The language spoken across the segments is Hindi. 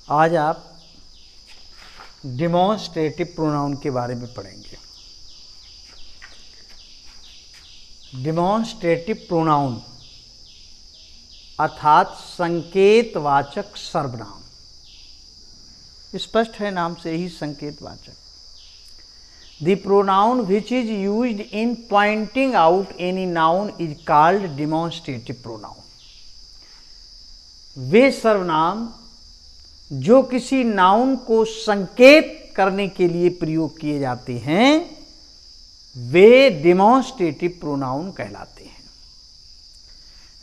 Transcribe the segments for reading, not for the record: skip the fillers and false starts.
आज आप डिमॉन्स्ट्रेटिव प्रोनाउन के बारे में पढ़ेंगे। डिमॉन्स्ट्रेटिव प्रोनाउन अर्थात संकेतवाचक सर्वनाम। स्पष्ट है नाम से ही संकेतवाचक। The pronoun which is used in pointing out any noun is called demonstrative pronoun. वे सर्वनाम जो किसी नाउन को संकेत करने के लिए प्रयोग किए जाते हैं वे डिमॉन्स्ट्रेटिव प्रोनाउन कहलाते हैं।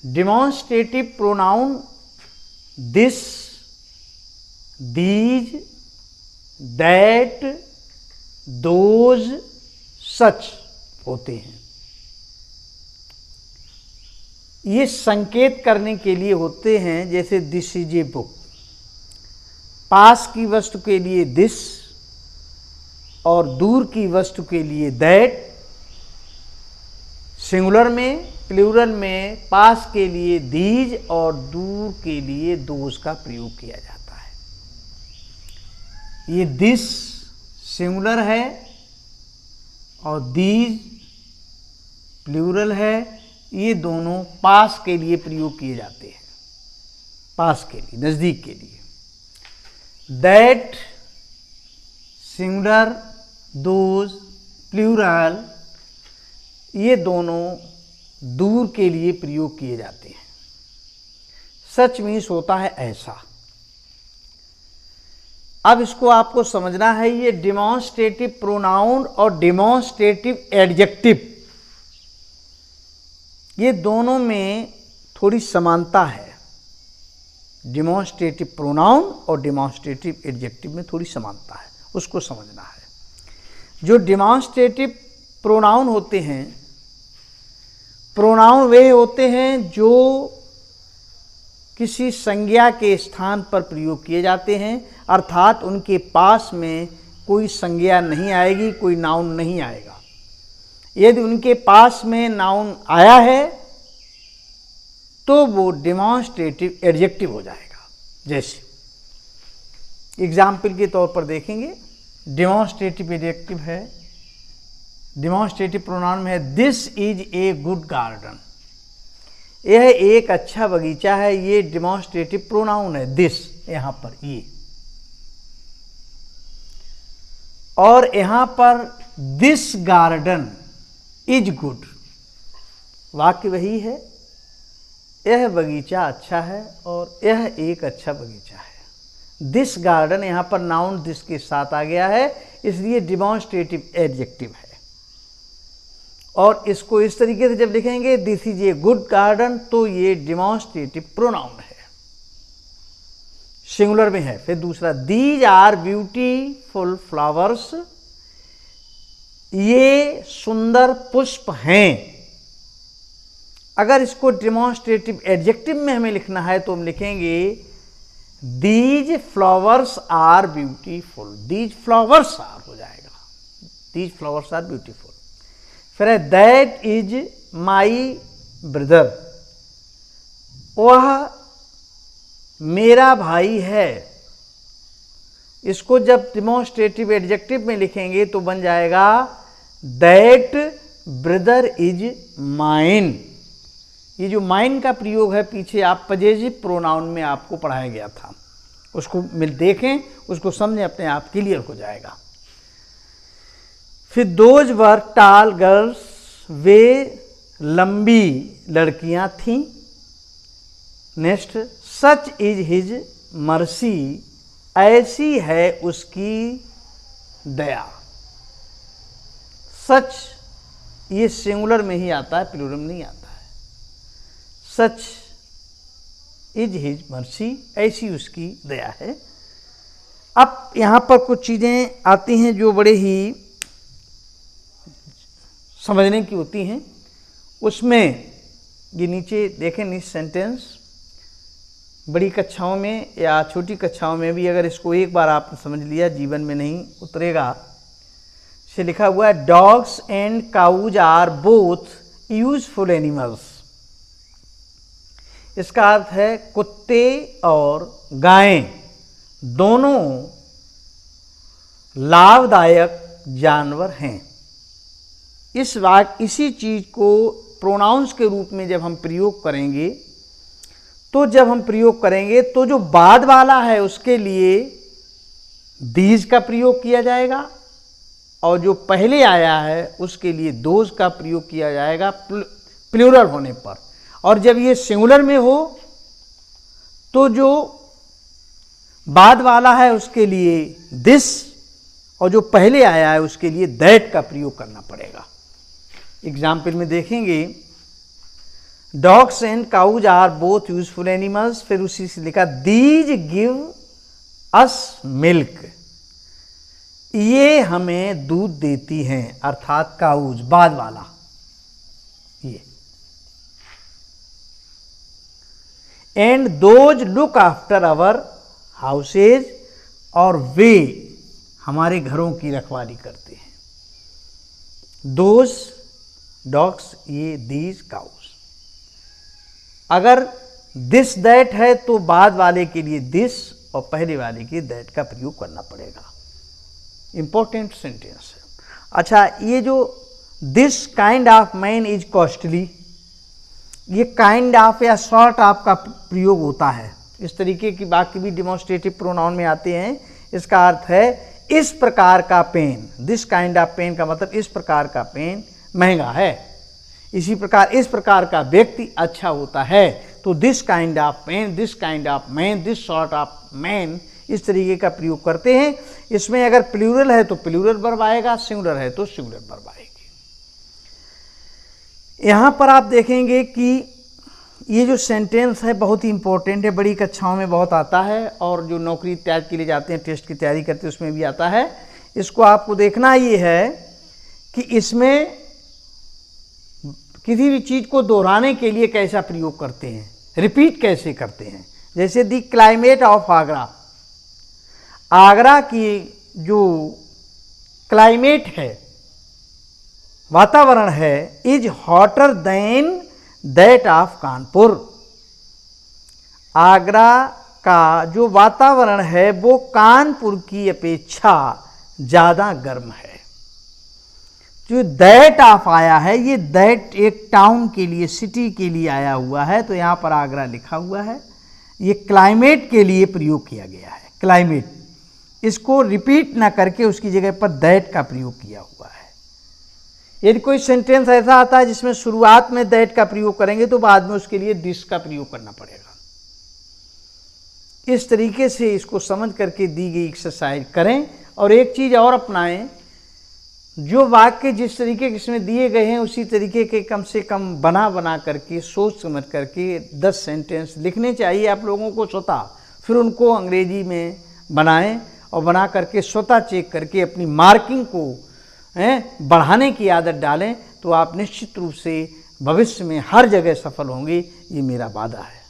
Demonstrative pronoun this, these, that, those, such होते हैं। ये संकेत करने के लिए होते हैं, जैसे दिस इज ए बुक। पास की वस्तु के लिए दिस और दूर की वस्तु के लिए दैट। सिंगुलर में, प्लूरल में पास के लिए दीज और दूर के लिए दोज का प्रयोग किया जाता है। ये दिस सिंगुलर है और दीज प्लूरल है। ये दोनों पास के लिए प्रयोग किए जाते हैं, पास के लिए, नज़दीक के लिए। दैट सिंगुलर, दोज प्लूरल, ये दोनों दूर के लिए प्रयोग किए जाते हैं। सच मीन्स होता है ऐसा। अब इसको आपको समझना है, ये डिमॉन्स्ट्रेटिव प्रोनाउन और डिमॉन्स्ट्रेटिव एडजेक्टिव, ये दोनों में थोड़ी समानता है। डिमॉन्स्ट्रेटिव प्रोनाउन और डिमॉन्स्ट्रेटिव एडजेक्टिव में थोड़ी समानता है, उसको समझना है। जो डिमॉन्स्ट्रेटिव प्रोनाउन होते हैं, प्रोनाउन वे होते हैं जो किसी संज्ञा के स्थान पर प्रयोग किए जाते हैं, अर्थात उनके पास में कोई संज्ञा नहीं आएगी, कोई नाउन नहीं आएगा। यदि उनके पास में नाउन आया है तो वो डिमॉन्स्ट्रेटिव एडजेक्टिव हो जाएगा। जैसे एग्जाम्पल के तौर पर देखेंगे, डिमॉन्स्ट्रेटिव एडजेक्टिव है, डिमॉन्स्ट्रेटिव प्रोनाउन में है this is a good garden. यह एक अच्छा बगीचा है। ये डिमॉन्स्ट्रेटिव प्रोनाउन है, दिस यहां पर ये। और यहां पर दिस गार्डन इज गुड, वाक्य वही है, यह बगीचा अच्छा है और यह एक अच्छा बगीचा है। दिस गार्डन यहां पर नाउन दिस के साथ आ गया है, इसलिए डिमॉन्स्ट्रेटिव एडजेक्टिव है। और इसको इस तरीके से जब लिखेंगे this is a good garden, तो ये डिमॉन्स्ट्रेटिव प्रोनाउन है, सिंगुलर में है। फिर दूसरा, दीज आर ब्यूटीफुल फ्लावर्स, ये सुंदर पुष्प हैं। अगर इसको डिमॉन्स्ट्रेटिव एडजेक्टिव में हमें लिखना है तो हम लिखेंगे these flowers are beautiful. These flowers are हो जाएगा, दीज फ्लावर्स आर ब्यूटीफुल। फिर है दैट इज माई ब्रदर, वह मेरा भाई है। इसको जब डिमॉन्स्ट्रेटिव एडजेक्टिव में लिखेंगे तो बन जाएगा दैट ब्रदर इज माइन। ये जो माइन का प्रयोग है पीछे आप पजेसिव प्रोनाउन में आपको पढ़ाया गया था, उसको देखें, उसको समझें, अपने आप क्लियर हो जाएगा। फिर दोज वर टाल गर्ल्स, वे लंबी लड़कियां थीं। Next, such is his mercy, ऐसी है उसकी दया। सच ये सिंगुलर में ही आता है, प्लूरल में नहीं आता है। सच इज हिज मर्सी, ऐसी उसकी दया है। अब यहां पर कुछ चीजें आती हैं जो बड़े ही समझने की होती हैं। उसमें ये नीचे देखें, नीचे सेंटेंस, बड़ी कक्षाओं में या छोटी कक्षाओं में भी अगर इसको एक बार आपने समझ लिया जीवन में नहीं उतरेगा। से लिखा हुआ है dogs and cows are both useful animals. इसका अर्थ है कुत्ते और गायें दोनों लाभदायक जानवर हैं। इसी चीज को प्रोनाउंस के रूप में जब हम प्रयोग करेंगे तो जो बाद वाला है उसके लिए दीज का प्रयोग किया जाएगा और जो पहले आया है उसके लिए दोज का प्रयोग किया जाएगा प्लूरल होने पर। और जब ये सिंगुलर में हो तो जो बाद वाला है उसके लिए दिस और जो पहले आया है उसके लिए दैट का प्रयोग करना पड़ेगा। एग्जाम्पल में देखेंगे, dogs and cows are both useful animals, फिर उसी से लिखा दीज गिव अस मिल्क, ये हमें दूध देती हैं, अर्थात काउज बाद वाला ये। And those look after our houses, और वे हमारे घरों की रखवाली करते हैं। दोज डॉग्स, ये दीज काउज। अगर दिस दैट है तो बाद वाले के लिए दिस और पहले वाले के दैट का प्रयोग करना पड़ेगा। इंपॉर्टेंट सेंटेंस है। अच्छा, ये जो this kind of man is costly, ये काइंड ऑफ या सॉर्ट ऑफ का प्रयोग होता है। इस तरीके की वाक्य भी डिमॉन्स्ट्रेटिव प्रोनाउन में आते हैं। इसका अर्थ है इस प्रकार का pen, this kind of pen का मतलब इस प्रकार का पेन महंगा है, इसी प्रकार इस प्रकार का व्यक्ति अच्छा होता है। तो this kind of pen, this kind of man, this sort of man, इस तरीके का प्रयोग करते हैं। इसमें अगर प्लूरल है तो प्लूरल वर्ब आएगा, सिंगुलर है तो सिंगुलर वर्ब आएगी। यहां पर आप देखेंगे कि ये जो सेंटेंस है बहुत ही इंपॉर्टेंट है, बड़ी कक्षाओं में बहुत आता है और जो नौकरी इत्यादि के लिए जाते हैं, टेस्ट की तैयारी करते हैं, उसमें भी आता है। इसको आपको देखना ये है कि इसमें किसी भी चीज को दोहराने के लिए कैसा प्रयोग करते हैं, रिपीट कैसे करते हैं। जैसे the climate of Agra, Agra की जो क्लाइमेट है, वातावरण है, is hotter then that of Kanpur, Agra का जो वातावरण है वो कानपुर की अपेक्षा ज़्यादा गर्म है। जो दैट ऑफ आया है, ये दैट एक टाउन के लिए, सिटी के लिए आया हुआ है, तो यहाँ पर आगरा लिखा हुआ है। ये क्लाइमेट के लिए प्रयोग किया गया है, क्लाइमेट, इसको रिपीट ना करके उसकी जगह पर दैट का प्रयोग किया हुआ है। यदि कोई सेंटेंस ऐसा आता है जिसमें शुरुआत में दैट का प्रयोग करेंगे तो बाद में उसके लिए दिस का प्रयोग करना पड़ेगा। इस तरीके से इसको समझ करके दी गई एक्सरसाइज करें। और एक चीज़ और अपनाएं, जो वाक्य जिस तरीके के इसमें दिए गए हैं उसी तरीके के कम से कम बना करके, सोच समझ करके 10 सेंटेंस लिखने चाहिए आप लोगों को स्वतः। फिर उनको अंग्रेजी में बनाएं और बना करके स्वतः चेक करके अपनी मार्किंग को बढ़ाने की आदत डालें, तो आप निश्चित रूप से भविष्य में हर जगह सफल होंगे, ये मेरा वादा है।